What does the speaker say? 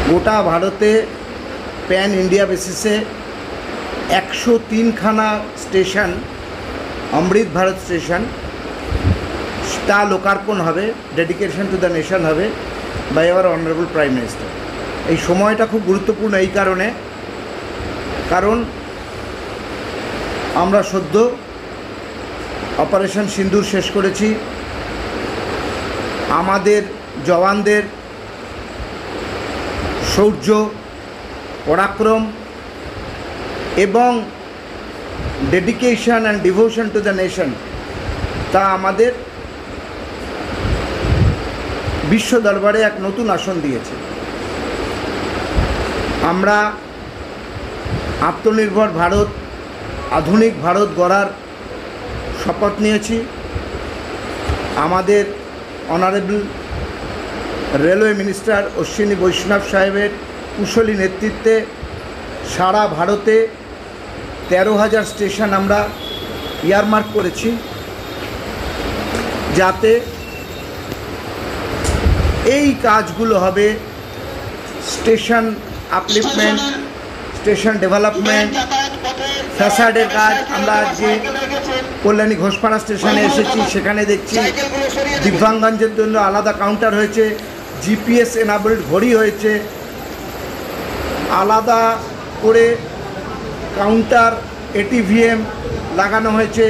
গোটা ভারতে pan India বেসিসে 103খানা স্টেশন, অমৃত ভারত স্টেশন, তা লোকার্পণ হবে, ডেডিকেশন টু দ্য নেশন হবে by our honourable prime minister. এই সময়টা খুব গুরুত্বপূর্ণ এই কারণ আমরা সদ্য অপারেশন সিন্দুর শেষ করেছি। আমাদের জওয়ানদের শৌর্য, পরাক্রম এবং dedication and devotion to the nation তা আমাদের বিশ্ব দরবারে এক নতুন আসন দিয়েছে। আমরা আত্মনির্ভর ভারত, আধুনিক ভারত গড়ার শপথ নিয়েছি। আমাদের অনারেবল রেলওয়ে মিনিস্টার অশ্বিনী বৈষ্ণব সাহেবের কুশলী নেতৃত্বে সারা ভারতে 13,000 স্টেশন আমরা ইয়ারমার্ক করেছি, যাতে এই কাজগুলো হবে স্টেশন আপলিফমেন্ট, স্টেশন ডেভেলপমেন্ট, ফ্যাসাডের কাজ। আমরা আজকে কল্যাণী ঘোষপাড়া স্টেশনে এসেছি, সেখানে দেখছি দিব্যাঙ্গদের জন্য আলাদা কাউন্টার হয়েছে, জিপিএস এনাবেলড ঘড়ি হয়েছে, আলাদা করে কাউন্টার এটিভিএম লাগানো হয়েছে।